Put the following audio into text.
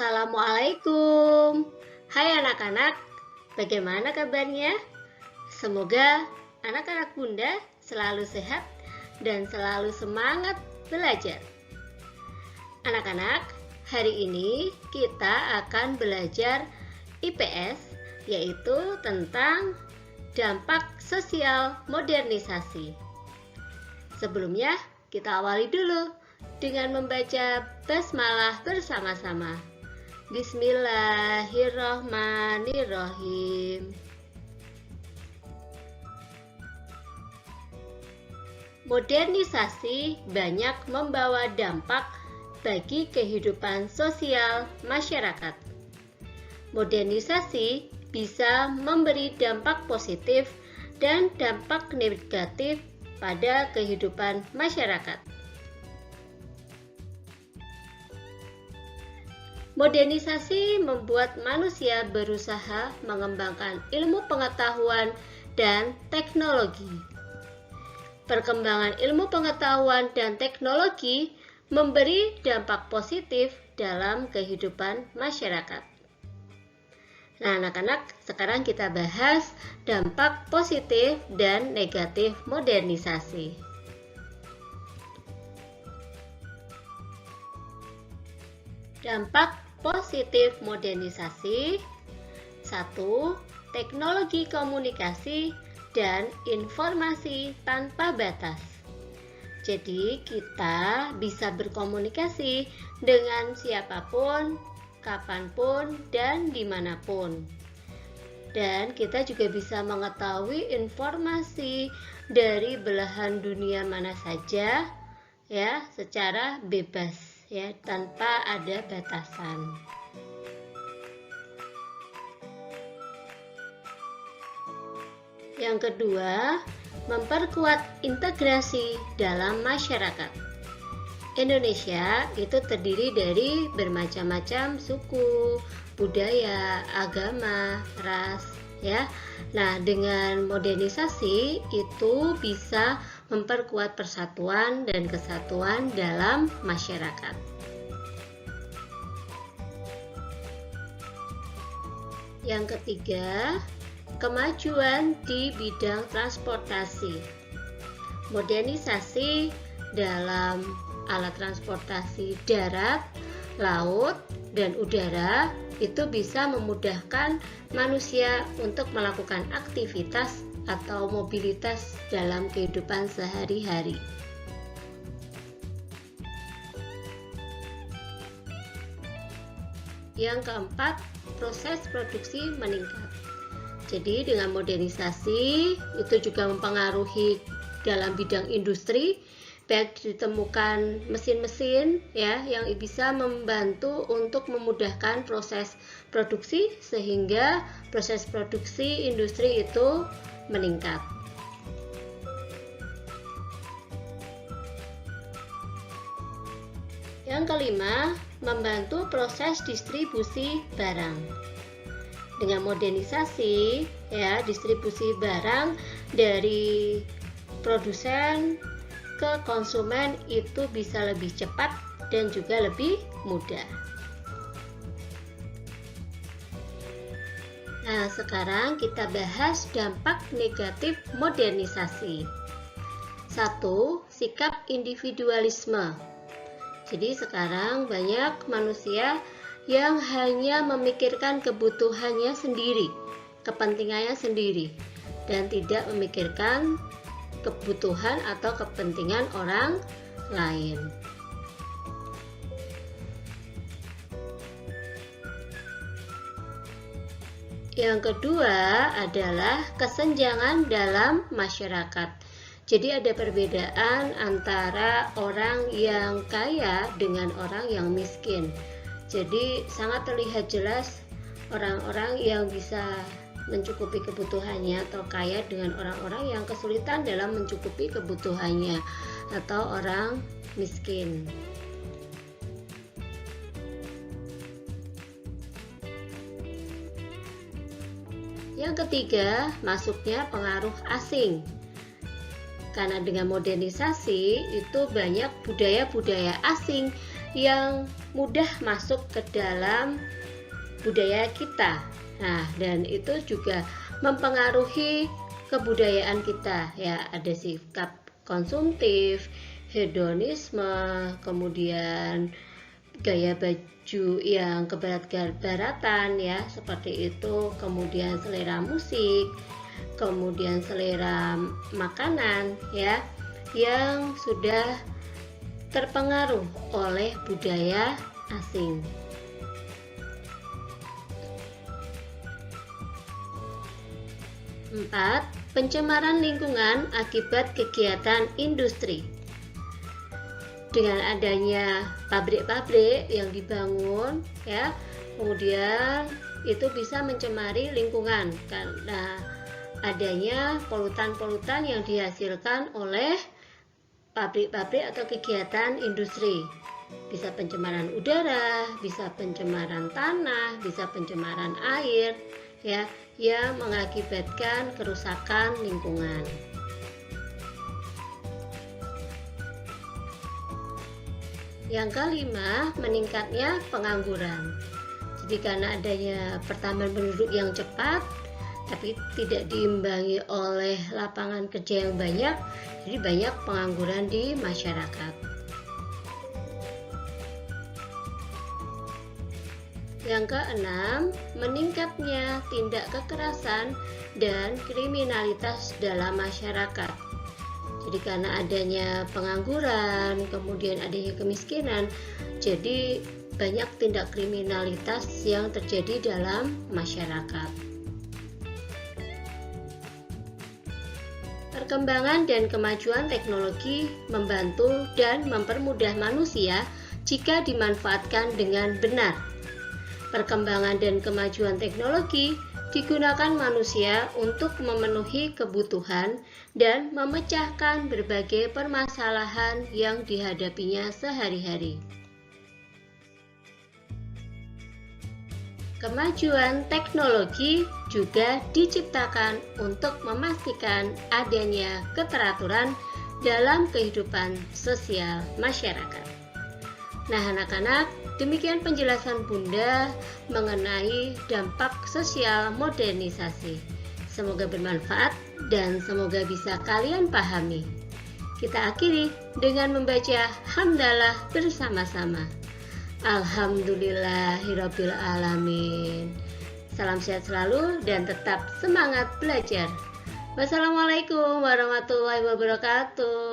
Assalamualaikum. Hai anak-anak, bagaimana kabarnya? Semoga anak-anak Bunda selalu sehat dan selalu semangat belajar. Anak-anak, hari ini kita akan belajar IPS, yaitu tentang dampak sosial modernisasi. Sebelumnya, kita awali dulu dengan membaca basmalah bersama-sama. Bismillahirrohmanirrohim. Modernisasi banyak membawa dampak bagi kehidupan sosial masyarakat. Modernisasi bisa memberi dampak positif dan dampak negatif pada kehidupan masyarakat. Modernisasi membuat manusia berusaha mengembangkan ilmu pengetahuan dan teknologi. Perkembangan ilmu pengetahuan dan teknologi memberi dampak positif dalam kehidupan masyarakat. Nah, anak-anak, sekarang kita bahas dampak positif dan negatif modernisasi. Dampak positif modernisasi. 1. Teknologi komunikasi dan informasi tanpa batas. Jadi kita bisa berkomunikasi dengan siapapun, kapanpun, dan dimanapun. Dan kita juga bisa mengetahui informasi dari belahan dunia mana saja, ya, secara bebas. Ya, tanpa ada batasan. Yang kedua, memperkuat integrasi dalam masyarakat. Indonesia itu terdiri dari bermacam-macam suku, budaya, agama, ras, ya. Nah, dengan modernisasi itu bisa memperkuat persatuan dan kesatuan dalam masyarakat. Yang ketiga, kemajuan di bidang transportasi. Modernisasi dalam alat transportasi darat, laut, dan udara itu bisa memudahkan manusia untuk melakukan aktivitas atau mobilitas dalam kehidupan sehari-hari. Yang keempat, proses produksi meningkat. Jadi dengan modernisasi itu juga mempengaruhi dalam bidang industri, baik ditemukan mesin-mesin ya yang bisa membantu untuk memudahkan proses produksi sehingga proses produksi industri itu meningkat. Yang kelima, membantu proses distribusi barang. Dengan modernisasi, ya, distribusi barang dari produsen ke konsumen itu bisa lebih cepat dan juga lebih mudah. Nah, sekarang kita bahas dampak negatif modernisasi. 1. Sikap individualisme. Jadi sekarang banyak manusia yang hanya memikirkan kebutuhannya sendiri, kepentingannya sendiri, dan tidak memikirkan kebutuhan atau kepentingan orang lain. Yang kedua adalah kesenjangan dalam masyarakat. Jadi ada perbedaan antara orang yang kaya dengan orang yang miskin. Jadi sangat terlihat jelas orang-orang yang bisa mencukupi kebutuhannya atau kaya dengan orang-orang yang kesulitan dalam mencukupi kebutuhannya atau orang miskin. Yang ketiga, masuknya pengaruh asing. Karena dengan modernisasi itu banyak budaya-budaya asing yang mudah masuk ke dalam budaya kita. Nah, dan itu juga mempengaruhi kebudayaan kita ya, ada sikap konsumtif, hedonisme, kemudian gaya baju yang kebarat-baratan ya, seperti itu, kemudian selera musik, kemudian selera makanan ya, yang sudah terpengaruh oleh budaya asing. Empat, pencemaran lingkungan akibat kegiatan industri. Dengan adanya pabrik-pabrik yang dibangun ya, kemudian itu bisa mencemari lingkungan karena adanya polutan-polutan yang dihasilkan oleh pabrik-pabrik atau kegiatan industri. Bisa pencemaran udara, bisa pencemaran tanah, bisa pencemaran air ya, yang mengakibatkan kerusakan lingkungan. Yang kelima, meningkatnya pengangguran. Jadi karena adanya pertambahan penduduk yang cepat tapi tidak diimbangi oleh lapangan kerja yang banyak, jadi banyak pengangguran di masyarakat. Yang keenam, meningkatnya tindak kekerasan dan kriminalitas dalam masyarakat. Jadi karena adanya pengangguran, kemudian adanya kemiskinan, jadi banyak tindak kriminalitas yang terjadi dalam masyarakat. Perkembangan dan kemajuan teknologi membantu dan mempermudah manusia jika dimanfaatkan dengan benar. Perkembangan dan kemajuan teknologi digunakan manusia untuk memenuhi kebutuhan dan memecahkan berbagai permasalahan yang dihadapinya sehari-hari. Kemajuan teknologi juga diciptakan untuk memastikan adanya keteraturan dalam kehidupan sosial masyarakat. Nah, anak-anak, demikian penjelasan Bunda mengenai dampak sosial modernisasi. Semoga bermanfaat dan semoga bisa kalian pahami. Kita akhiri dengan membaca hamdalah bersama-sama. Alhamdulillahirabbil alamin. Salam sehat selalu dan tetap semangat belajar. Wassalamualaikum warahmatullahi wabarakatuh.